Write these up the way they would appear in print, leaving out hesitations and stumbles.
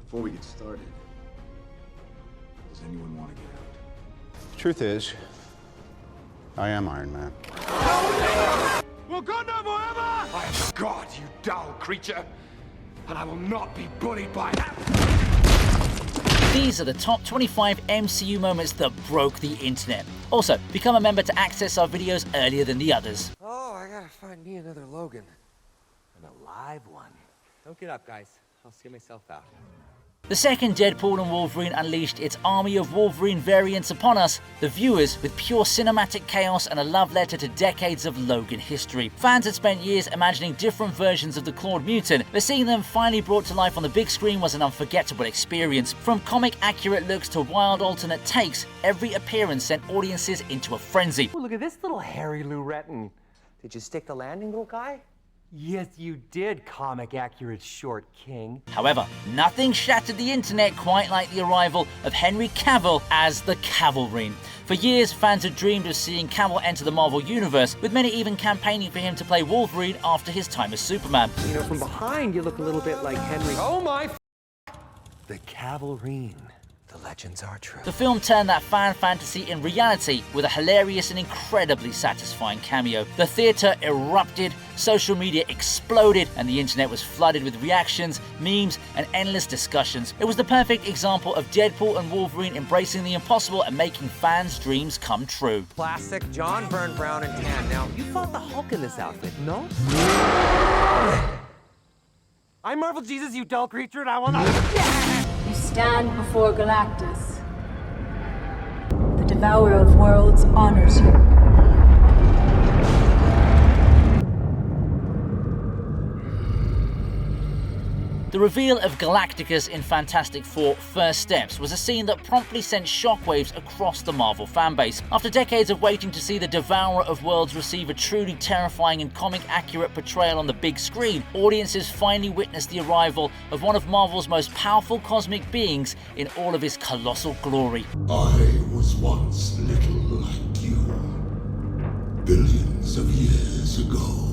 Before we get started, does anyone want to get out? Truth is, I am Iron Man. Wakanda forever! I am God, you dull creature, and I will not be bullied by that. These are the top 25 MCU moments that broke the internet. Also, become a member to access our videos earlier than the others. Oh, I gotta find me another Logan. And a live one. Don't get up, guys. I'll see myself out. The second Deadpool and Wolverine unleashed its army of Wolverine variants upon us, the viewers, with pure cinematic chaos and a love letter to decades of Logan history. Fans had spent years imagining different versions of the clawed mutant, but seeing them finally brought to life on the big screen was an unforgettable experience. From comic-accurate looks to wild alternate takes, every appearance sent audiences into a frenzy. Oh, look at this little hairy Lou Retton. Did you stick the landing, little guy? Yes, you did, comic-accurate short king. However, nothing shattered the internet quite like the arrival of Henry Cavill as the Wolverine. For years, fans had dreamed of seeing Cavill enter the Marvel Universe, with many even campaigning for him to play Wolverine after his time as Superman. You know, from behind, you look a little bit like Henry. Oh my! The Wolverine. The legends are true. The film turned that fan fantasy in reality with a hilarious and incredibly satisfying cameo. The theatre erupted, social media exploded, and the internet was flooded with reactions, memes, and endless discussions. It was the perfect example of Deadpool and Wolverine embracing the impossible and making fans' dreams come true. Classic John Byrne Brown and tan. Now, you fought the Hulk in this outfit, no? I'm Marvel Jesus, you dull creature, and I will not. You stand before Galactus. The Devourer of Worlds honors you. The reveal of Galactus in Fantastic Four: First Steps was a scene that promptly sent shockwaves across the Marvel fanbase. After decades of waiting to see the Devourer of Worlds receive a truly terrifying and comic-accurate portrayal on the big screen, audiences finally witnessed the arrival of one of Marvel's most powerful cosmic beings in all of his colossal glory. I was once little like you, billions of years ago.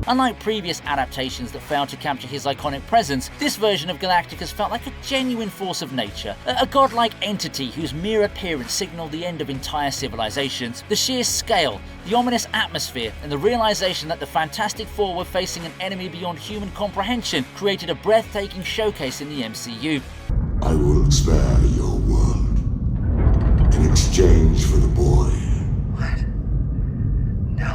Unlike previous adaptations that failed to capture his iconic presence, this version of Galactus felt like a genuine force of nature, a godlike entity whose mere appearance signaled the end of entire civilizations. The sheer scale, the ominous atmosphere, and the realization that the Fantastic Four were facing an enemy beyond human comprehension created a breathtaking showcase in the MCU. I will spare your world in exchange for the boy.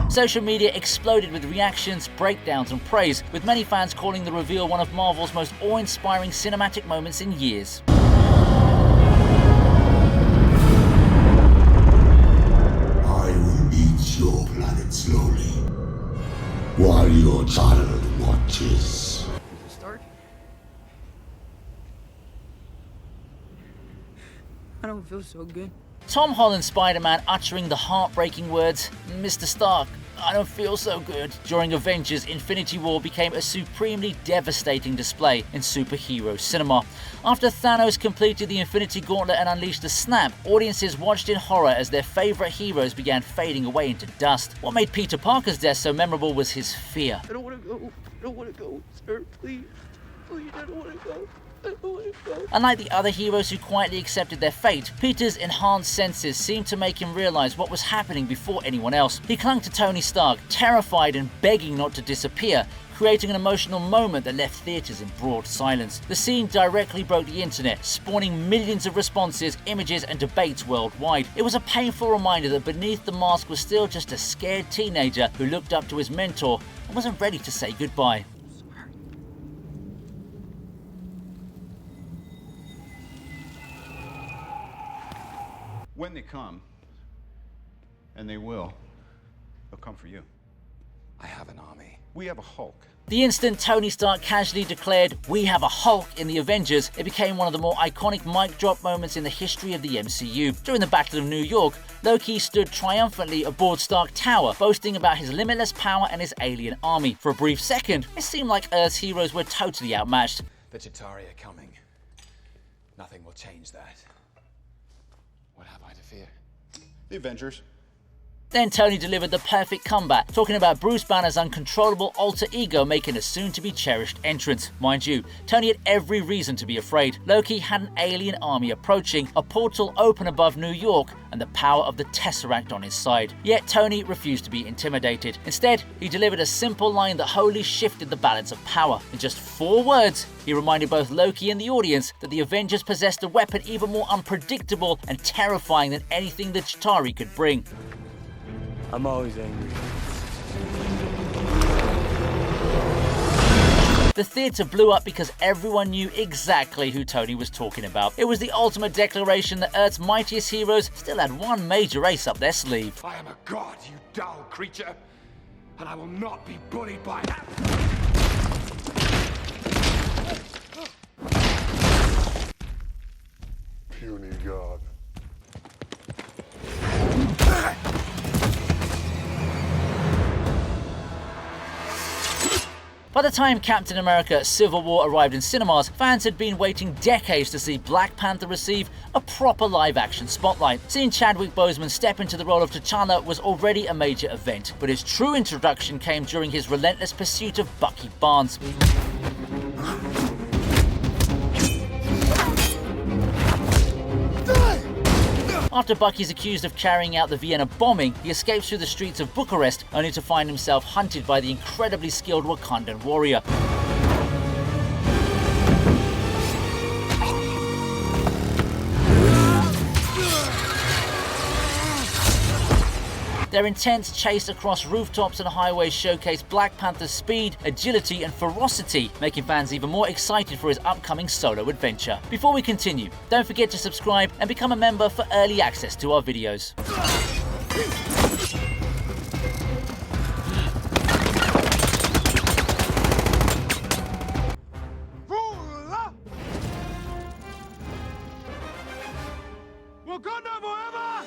Social media exploded with reactions, breakdowns, and praise, with many fans calling the reveal one of Marvel's most awe-inspiring cinematic moments in years. I will eat your planet slowly, while your child watches. Start? I don't feel so good. Tom Holland's Spider-Man uttering the heartbreaking words, "Mr. Stark, I don't feel so good," during Avengers Infinity War became a supremely devastating display in superhero cinema. After Thanos completed the Infinity Gauntlet and unleashed the snap, audiences watched in horror as their favourite heroes began fading away into dust. What made Peter Parker's death so memorable was his fear. I don't want to go. I don't want to go, sir. Please. Please, I don't want to go. Unlike the other heroes who quietly accepted their fate, Peter's enhanced senses seemed to make him realize what was happening before anyone else. He clung to Tony Stark, terrified and begging not to disappear, creating an emotional moment that left theaters in broad silence. The scene directly broke the internet, spawning millions of responses, images, and debates worldwide. It was a painful reminder that beneath the mask was still just a scared teenager who looked up to his mentor and wasn't ready to say goodbye. When they come, and they will, they'll come for you. I have an army. We have a Hulk. The instant Tony Stark casually declared, "We have a Hulk" in the Avengers, it became one of the more iconic mic drop moments in the history of the MCU. During the Battle of New York, Loki stood triumphantly aboard Stark Tower, boasting about his limitless power and his alien army. For a brief second, it seemed like Earth's heroes were totally outmatched. The Chitauri are coming. Nothing will change that. What have I to fear? The Avengers. Then Tony delivered the perfect comeback, talking about Bruce Banner's uncontrollable alter ego making a soon-to-be-cherished entrance. Mind you, Tony had every reason to be afraid. Loki had an alien army approaching, a portal open above New York, and the power of the Tesseract on his side. Yet Tony refused to be intimidated. Instead, he delivered a simple line that wholly shifted the balance of power. In just 4 words, he reminded both Loki and the audience that the Avengers possessed a weapon even more unpredictable and terrifying than anything the Chitauri could bring. I'm always angry. The theatre blew up because everyone knew exactly who Tony was talking about. It was the ultimate declaration that Earth's mightiest heroes still had one major ace up their sleeve. I am a god, you dull creature, and I will not be bullied by that. Puny god. By the time Captain America Civil War arrived in cinemas, fans had been waiting decades to see Black Panther receive a proper live-action spotlight. Seeing Chadwick Boseman step into the role of T'Challa was already a major event, but his true introduction came during his relentless pursuit of Bucky Barnes. After Bucky's accused of carrying out the Vienna bombing, he escapes through the streets of Bucharest, only to find himself hunted by the incredibly skilled Wakandan warrior. Their intense chase across rooftops and highways showcased Black Panther's speed, agility and ferocity, making fans even more excited for his upcoming solo adventure. Before we continue, don't forget to subscribe and become a member for early access to our videos. Wakanda forever!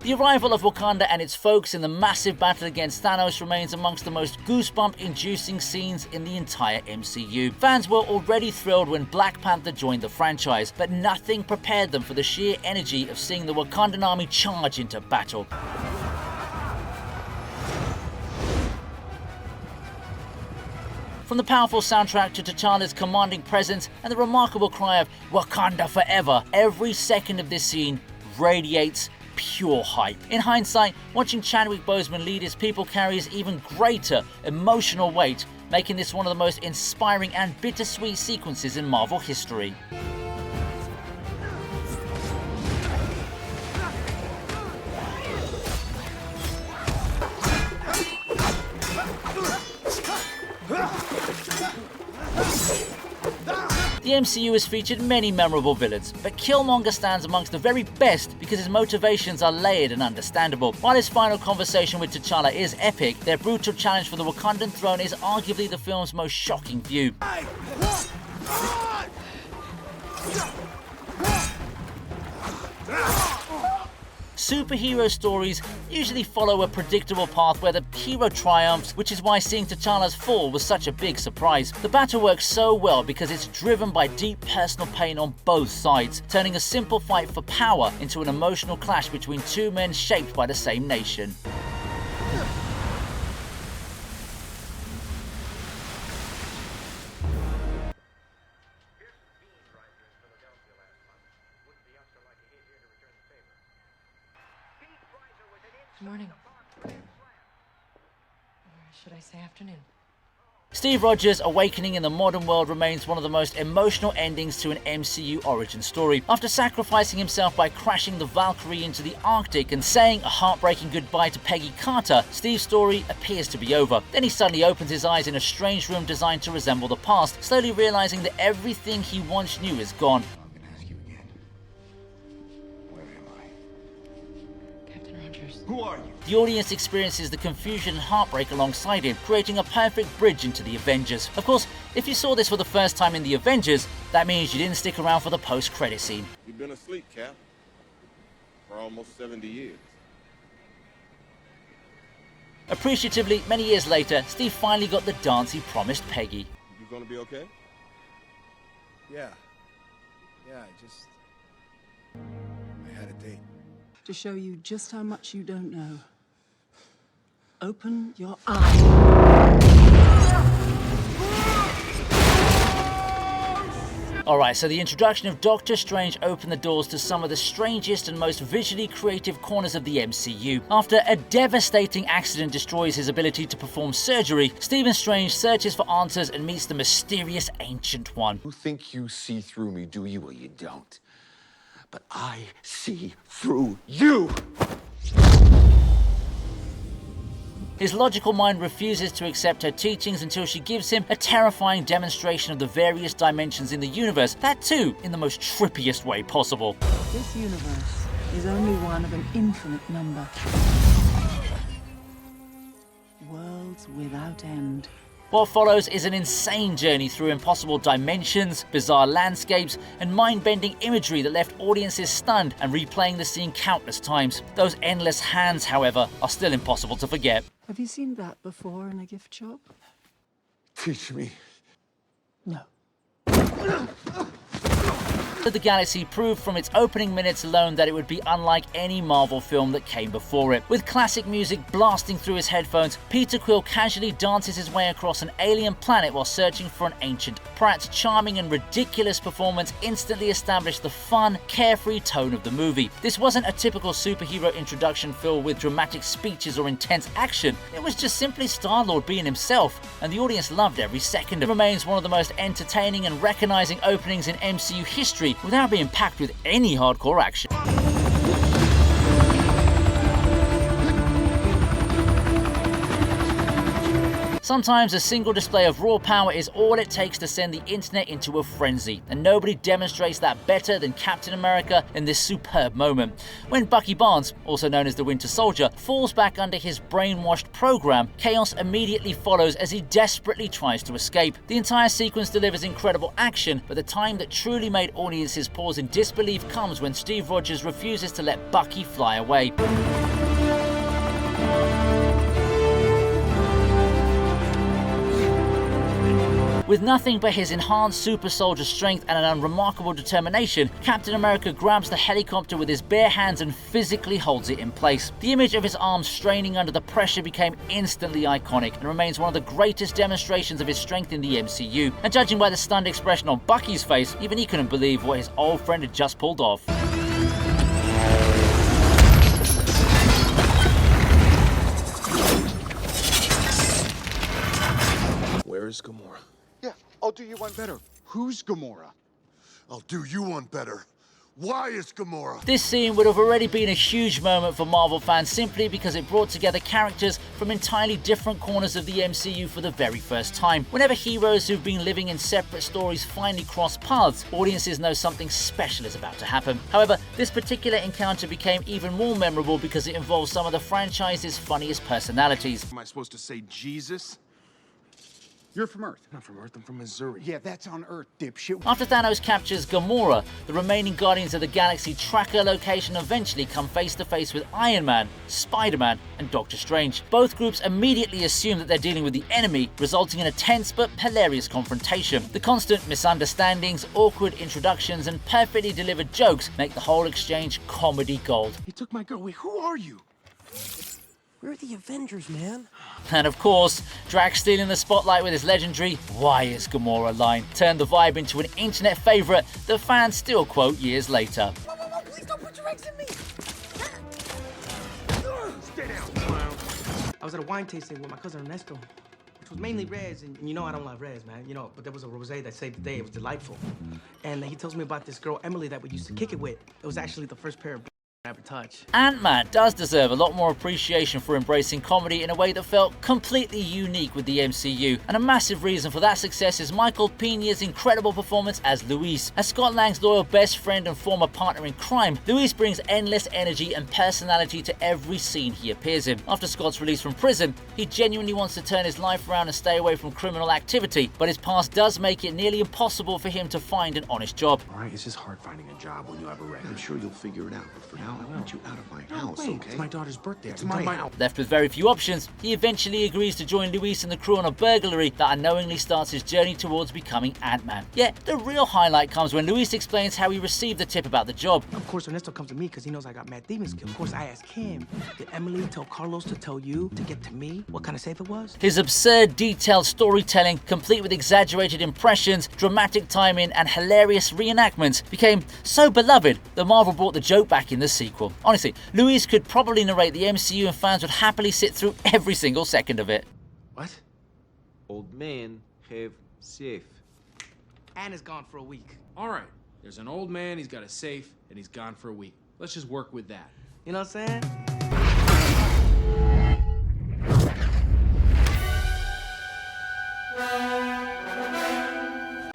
The arrival of Wakanda and its folks in the massive battle against Thanos remains amongst the most goosebump-inducing scenes in the entire MCU. Fans were already thrilled when Black Panther joined the franchise, but nothing prepared them for the sheer energy of seeing the Wakandan army charge into battle. From the powerful soundtrack to T'Challa's commanding presence and the remarkable cry of Wakanda forever, every second of this scene radiates pure hype. In hindsight, watching Chadwick Boseman lead his people carries even greater emotional weight, making this one of the most inspiring and bittersweet sequences in Marvel history. The MCU has featured many memorable villains, but Killmonger stands amongst the very best because his motivations are layered and understandable. While his final conversation with T'Challa is epic, their brutal challenge for the Wakandan throne is arguably the film's most shocking view. Superhero stories usually follow a predictable path where the hero triumphs, which is why seeing T'Challa's fall was such a big surprise. The battle works so well because it's driven by deep personal pain on both sides, turning a simple fight for power into an emotional clash between two men shaped by the same nation. Good morning. Or should I say afternoon? Steve Rogers' awakening in the modern world remains one of the most emotional endings to an MCU origin story. After sacrificing himself by crashing the Valkyrie into the Arctic and saying a heartbreaking goodbye to Peggy Carter, Steve's story appears to be over. Then he suddenly opens his eyes in a strange room designed to resemble the past, slowly realizing that everything he once knew is gone. I'm gonna ask you again. Where am I? Captain Rogers. Who are you? The audience experiences the confusion and heartbreak alongside him, creating a perfect bridge into the Avengers. Of course, if you saw this for the first time in the Avengers, that means you didn't stick around for the post-credit scene. You've been asleep, Cap, for almost 70 years. Appreciatively, many years later, Steve finally got the dance he promised Peggy. You gonna be okay? Yeah. I had a date. to show you just how much you don't know. Open your eyes. Alright, so the introduction of Doctor Strange opened the doors to some of the strangest and most visually creative corners of the MCU. After a devastating accident destroys his ability to perform surgery, Stephen Strange searches for answers and meets the mysterious Ancient One. You think you see through me, do you? Well, you don't. But I see through you! His logical mind refuses to accept her teachings until she gives him a terrifying demonstration of the various dimensions in the universe, that too in the most trippiest way possible. This universe is only one of an infinite number. Worlds without end. What follows is an insane journey through impossible dimensions, bizarre landscapes, and mind-bending imagery that left audiences stunned and replaying the scene countless times. Those endless hands, however, are still impossible to forget. Have you seen that before in a gift shop? Teach me. No. The Galaxy proved from its opening minutes alone that it would be unlike any Marvel film that came before it. With classic music blasting through his headphones, Peter Quill casually dances his way across an alien planet while searching for an ancient. Pratt's charming and ridiculous performance instantly established the fun, carefree tone of the movie. This wasn't a typical superhero introduction filled with dramatic speeches or intense action. It was just simply Star-Lord being himself, and the audience loved every second. It remains one of the most entertaining and recognizing openings in MCU history, without being packed with any hardcore action. Sometimes a single display of raw power is all it takes to send the internet into a frenzy, and nobody demonstrates that better than Captain America in this superb moment. When Bucky Barnes, also known as the Winter Soldier, falls back under his brainwashed program, chaos immediately follows as he desperately tries to escape. The entire sequence delivers incredible action, but the time that truly made audiences pause in disbelief comes when Steve Rogers refuses to let Bucky fly away. With nothing but his enhanced super soldier strength and an unremarkable determination, Captain America grabs the helicopter with his bare hands and physically holds it in place. The image of his arms straining under the pressure became instantly iconic and remains one of the greatest demonstrations of his strength in the MCU. And judging by the stunned expression on Bucky's face, even he couldn't believe what his old friend had just pulled off. Where is Gamora? Yeah, I'll do you one better. Who's Gamora? I'll do you one better. Why is Gamora? This scene would have already been a huge moment for Marvel fans simply because it brought together characters from entirely different corners of the MCU for the very first time. Whenever heroes who've been living in separate stories finally cross paths, audiences know something special is about to happen. However, this particular encounter became even more memorable because it involved some of the franchise's funniest personalities. Am I supposed to say Jesus? You're from Earth. I'm not from Earth, I'm from Missouri. Yeah, that's on Earth, dipshit. After Thanos captures Gamora, the remaining Guardians of the Galaxy tracker location eventually come face to face with Iron Man, Spider-Man, and Doctor Strange. Both groups immediately assume that they're dealing with the enemy, resulting in a tense but hilarious confrontation. The constant misunderstandings, awkward introductions, and perfectly delivered jokes make the whole exchange comedy gold. He took my girl. Wait, who are you? We're the Avengers, man. And of course, Drax stealing the spotlight with his legendary "Why is Gamora" line turned the vibe into an internet favourite that fans still quote years later. Whoa, please don't put your eggs in me! Stay down. I was at a wine tasting with my cousin Ernesto, which was mainly reds, and you know I don't love reds, man. You know, but there was a rosé that saved the day. It was delightful. And he tells me about this girl, Emily, that we used to kick it with. It was actually the first pair of I ever touch. Ant-Man does deserve a lot more appreciation for embracing comedy in a way that felt completely unique with the MCU, and a massive reason for that success is Michael Peña's incredible performance as Luis. As Scott Lang's loyal best friend and former partner in crime, Luis brings endless energy and personality to every scene he appears in. After Scott's release from prison, he genuinely wants to turn his life around and stay away from criminal activity, but his past does make it nearly impossible for him to find an honest job. All right, it's just hard finding a job when you have a record. I'm sure you'll figure it out, but for now, I want you out of my house, Wait, okay? it's my daughter's birthday. It's my house. Left with very few options, he eventually agrees to join Luis and the crew on a burglary that unknowingly starts his journey towards becoming Ant-Man. Yet, the real highlight comes when Luis explains how he received the tip about the job. Of course, Ernesto comes to me because he knows I got mad demons killed. Of course, I ask him, did Emily tell Carlos to tell you to get to me what kind of safe it was? His absurd, detailed storytelling, complete with exaggerated impressions, dramatic timing, and hilarious reenactments, became so beloved that Marvel brought the joke back in the sequel. Honestly, Luis could probably narrate the MCU and fans would happily sit through every single second of it. What? Old man have safe. And is gone for a week. All right, there's an old man, he's got a safe, and he's gone for a week. Let's just work with that. You know what I'm saying?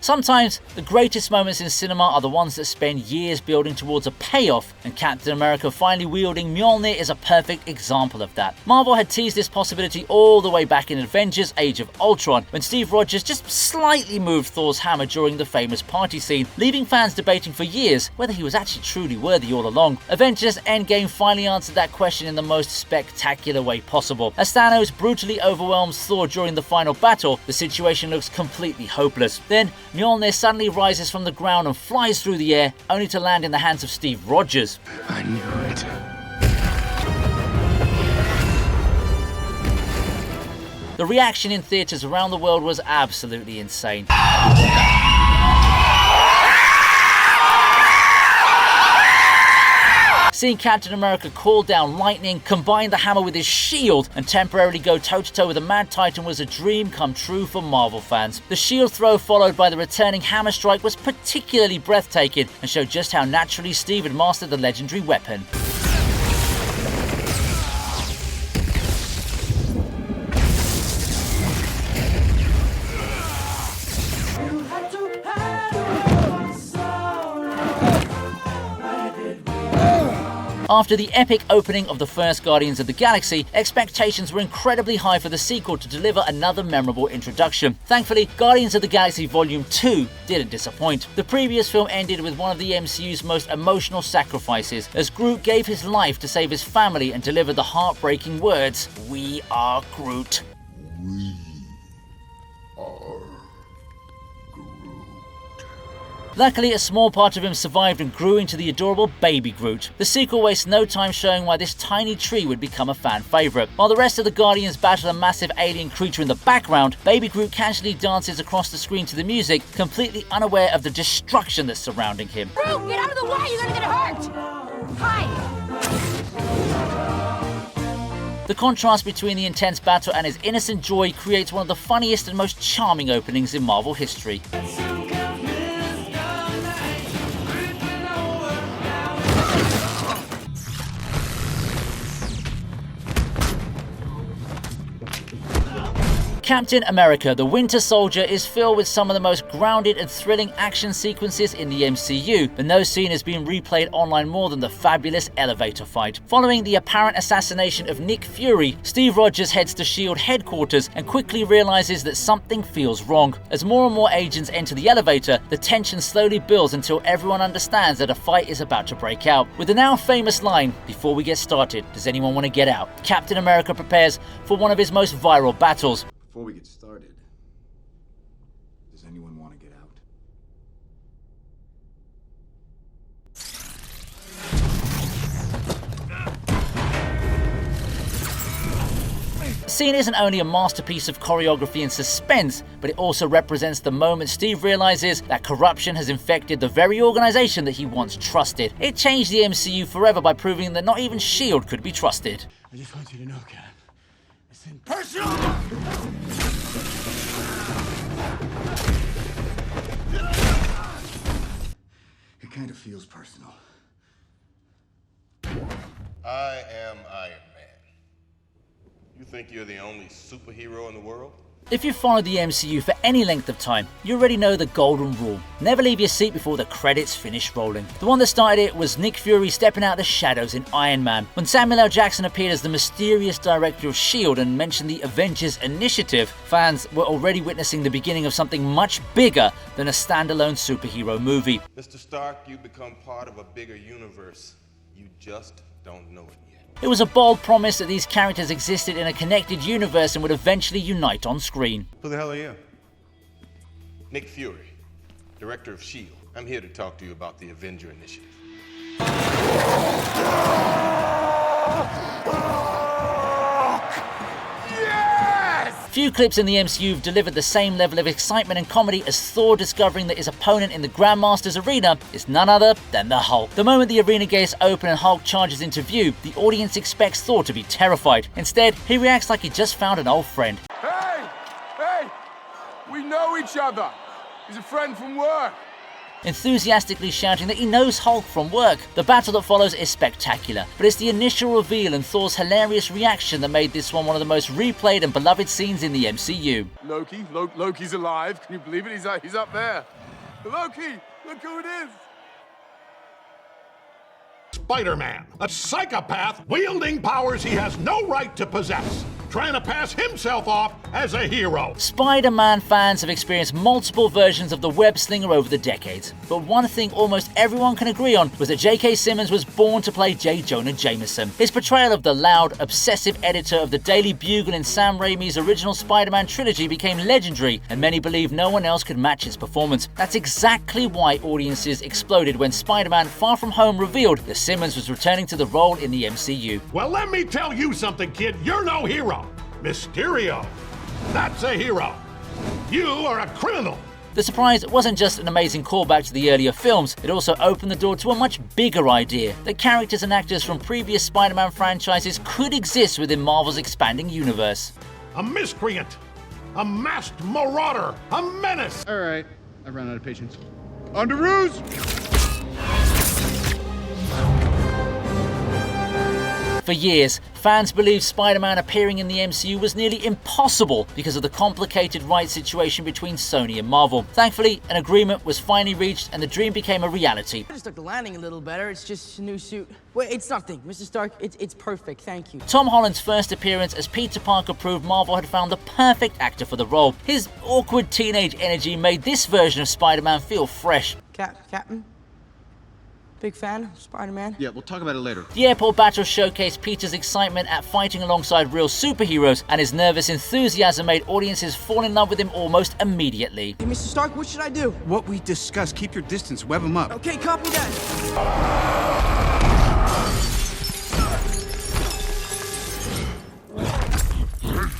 Sometimes, the greatest moments in cinema are the ones that spend years building towards a payoff, and Captain America finally wielding Mjolnir is a perfect example of that. Marvel had teased this possibility all the way back in Avengers Age of Ultron, when Steve Rogers just slightly moved Thor's hammer during the famous party scene, leaving fans debating for years whether he was actually truly worthy all along. Avengers Endgame finally answered that question in the most spectacular way possible. As Thanos brutally overwhelms Thor during the final battle, the situation looks completely hopeless. Then, Mjolnir suddenly rises from the ground and flies through the air, only to land in the hands of Steve Rogers. I knew it. The reaction in theaters around the world was absolutely insane. Seeing Captain America call down lightning, combine the hammer with his shield, and temporarily go toe-to-toe with the Mad Titan was a dream come true for Marvel fans. The shield throw followed by the returning hammer strike was particularly breathtaking and showed just how naturally Steve had mastered the legendary weapon. After the epic opening of the first Guardians of the Galaxy, expectations were incredibly high for the sequel to deliver another memorable introduction. Thankfully, Guardians of the Galaxy Volume 2 didn't disappoint. The previous film ended with one of the MCU's most emotional sacrifices, as Groot gave his life to save his family and delivered the heartbreaking words, "We are Groot." We are Groot. Luckily, a small part of him survived and grew into the adorable baby Groot. The sequel wastes no time showing why this tiny tree would become a fan favourite. While the rest of the Guardians battle a massive alien creature in the background, baby Groot casually dances across the screen to the music, completely unaware of the destruction that's surrounding him. Groot, get out of the way! You're gonna get hurt! Hide! The contrast between the intense battle and his innocent joy creates one of the funniest and most charming openings in Marvel history. Captain America: The Winter Soldier is filled with some of the most grounded and thrilling action sequences in the MCU, but no scene has been replayed online more than the fabulous elevator fight. Following the apparent assassination of Nick Fury, Steve Rogers heads to S.H.I.E.L.D. headquarters and quickly realizes that something feels wrong. As more and more agents enter the elevator, the tension slowly builds until everyone understands that a fight is about to break out. With the now famous line, "Before we get started, does anyone want to get out?" Captain America prepares for one of his most viral battles. Before we get started, does anyone want to get out? The scene isn't only a masterpiece of choreography and suspense, but it also represents the moment Steve realizes that corruption has infected the very organization that he once trusted. It changed the MCU forever by proving that not even S.H.I.E.L.D. could be trusted. I just want you to know, Cap. It's impersonal! It kind of feels personal. I am Iron Man. You think you're the only superhero in the world? If you've followed the MCU for any length of time, you already know the golden rule. Never leave your seat before the credits finish rolling. The one that started it was Nick Fury stepping out of the shadows in Iron Man. When Samuel L. Jackson appeared as the mysterious director of S.H.I.E.L.D. and mentioned the Avengers Initiative, fans were already witnessing the beginning of something much bigger than a standalone superhero movie. Mr. Stark, you become part of a bigger universe. You just don't know it yet. It was a bold promise that these characters existed in a connected universe and would eventually unite on screen. Who the hell are you? Nick Fury, director of S.H.I.E.L.D. I'm here to talk to you about the Avenger Initiative. Few clips in the MCU have delivered the same level of excitement and comedy as Thor discovering that his opponent in the Grandmaster's arena is none other than the Hulk. The moment the arena gates open and Hulk charges into view, the audience expects Thor to be terrified. Instead, he reacts like he just found an old friend. Hey! Hey! We know each other! He's a friend from work! Enthusiastically shouting that he knows Hulk from work. The battle that follows is spectacular, but it's the initial reveal and Thor's hilarious reaction that made this one of the most replayed and beloved scenes in the MCU. Loki's alive. Can you believe it? He's up there. Loki, look who it is. Spider-Man, a psychopath wielding powers he has no right to possess, trying to pass himself off as a hero. Spider-Man fans have experienced multiple versions of the web slinger over the decades, but one thing almost everyone can agree on was that J.K. Simmons was born to play J. Jonah Jameson. His portrayal of the loud, obsessive editor of the Daily Bugle in Sam Raimi's original Spider-Man trilogy became legendary, and many believe no one else could match his performance. That's exactly why audiences exploded when Spider-Man Far From Home revealed that Simmons was returning to the role in the MCU. Well, let me tell you something, kid. You're no hero. Mysterio. That's a hero. You are a criminal. The surprise wasn't just an amazing callback to the earlier films, it also opened the door to a much bigger idea, that characters and actors from previous Spider-Man franchises could exist within Marvel's expanding universe. A miscreant. A masked marauder. A menace. All right, I've run out of patience. Underoos! For years, fans believed Spider-Man appearing in the MCU was nearly impossible because of the complicated rights situation between Sony and Marvel. Thankfully, an agreement was finally reached and the dream became a reality. I just took the landing a little better. It's just a new suit. Wait, it's nothing. Mr. Stark, it's perfect. Thank you. Tom Holland's first appearance as Peter Parker proved Marvel had found the perfect actor for the role. His awkward teenage energy made this version of Spider-Man feel fresh. Captain? Big fan of Spider-Man? Yeah, we'll talk about it later. The airport battle showcased Peter's excitement at fighting alongside real superheroes, and his nervous enthusiasm made audiences fall in love with him almost immediately. Hey, Mr. Stark, what should I do? What we discussed, keep your distance, web him up. Okay, copy that.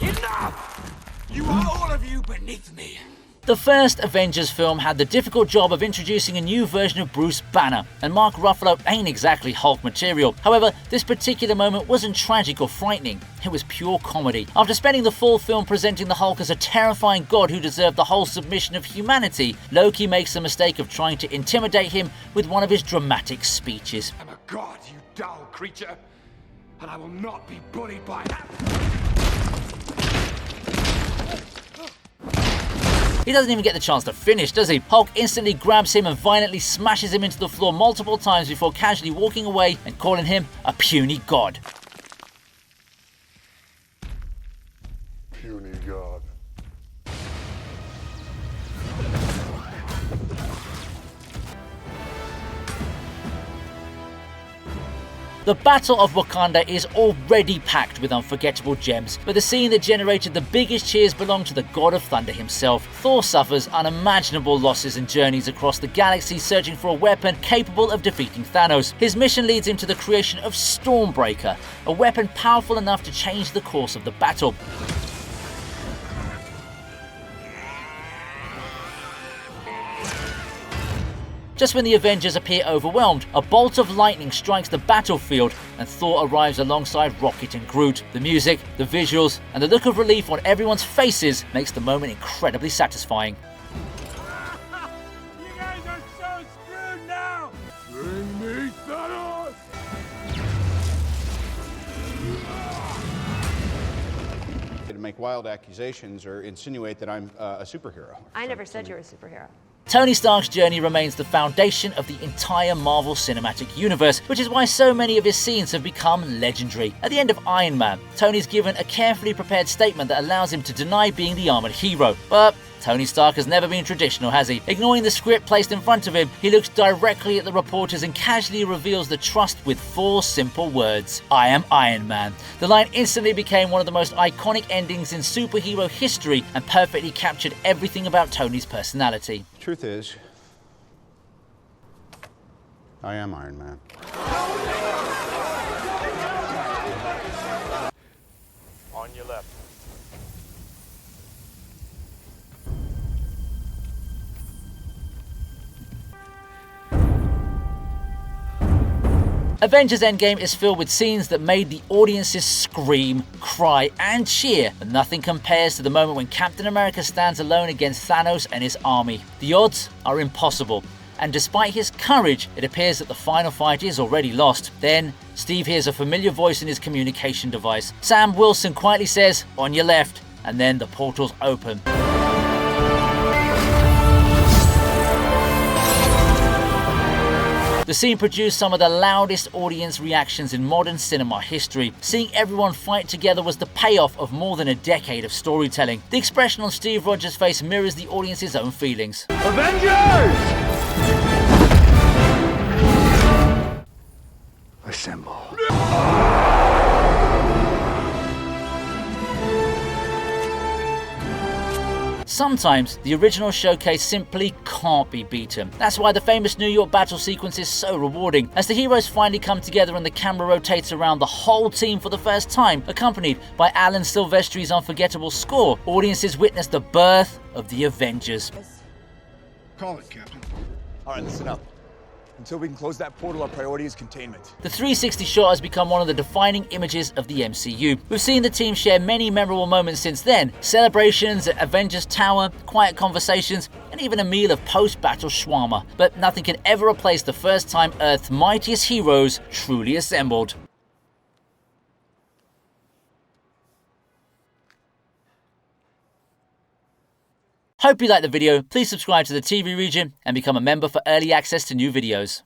Enough! You are all of you beneath me. The first Avengers film had the difficult job of introducing a new version of Bruce Banner, and Mark Ruffalo ain't exactly Hulk material. However, this particular moment wasn't tragic or frightening, it was pure comedy. After spending the full film presenting the Hulk as a terrifying god who deserved the whole submission of humanity, Loki makes the mistake of trying to intimidate him with one of his dramatic speeches. I'm a god, you dull creature, and I will not be bullied by that. He doesn't even get the chance to finish, does he? Hulk instantly grabs him and violently smashes him into the floor multiple times before casually walking away and calling him a puny god. Puny god. The Battle of Wakanda is already packed with unforgettable gems, but the scene that generated the biggest cheers belonged to the God of Thunder himself. Thor suffers unimaginable losses and journeys across the galaxy searching for a weapon capable of defeating Thanos. His mission leads him to the creation of Stormbreaker, a weapon powerful enough to change the course of the battle. Just when the Avengers appear overwhelmed, a bolt of lightning strikes the battlefield and Thor arrives alongside Rocket and Groot. The music, the visuals, and the look of relief on everyone's faces makes the moment incredibly satisfying. You guys are so screwed now! Bring me Thanos! To make wild accusations or insinuate that I'm a superhero. I never said you were a superhero. Tony Stark's journey remains the foundation of the entire Marvel Cinematic Universe, which is why so many of his scenes have become legendary. At the end of Iron Man, Tony's given a carefully prepared statement that allows him to deny being the armored hero, but Tony Stark has never been traditional, has he? Ignoring the script placed in front of him, he looks directly at the reporters and casually reveals the trust with 4 simple words: "I am Iron Man." The line instantly became one of the most iconic endings in superhero history and perfectly captured everything about Tony's personality. Truth is, I am Iron Man. On your left. Avengers Endgame is filled with scenes that made the audiences scream, cry, and cheer, but nothing compares to the moment when Captain America stands alone against Thanos and his army. The odds are impossible, and despite his courage, it appears that the final fight is already lost. Then, Steve hears a familiar voice in his communication device. Sam Wilson quietly says, "On your left," and then the portals open. The scene produced some of the loudest audience reactions in modern cinema history. Seeing everyone fight together was the payoff of more than a decade of storytelling. The expression on Steve Rogers' face mirrors the audience's own feelings. Avengers! Assemble. Sometimes, the original showcase simply can't be beaten. That's why the famous New York battle sequence is so rewarding. As the heroes finally come together and the camera rotates around the whole team for the first time, accompanied by Alan Silvestri's unforgettable score, audiences witness the birth of the Avengers. Call it, Captain. All right, listen up. Until we can close that portal, our priority is containment. The 360 shot has become one of the defining images of the MCU. We've seen the team share many memorable moments since then. Celebrations at Avengers Tower, quiet conversations, and even a meal of post-battle shawarma. But nothing can ever replace the first time Earth's mightiest heroes truly assembled. Hope you liked the video. Please subscribe to the TV Region and become a member for early access to new videos.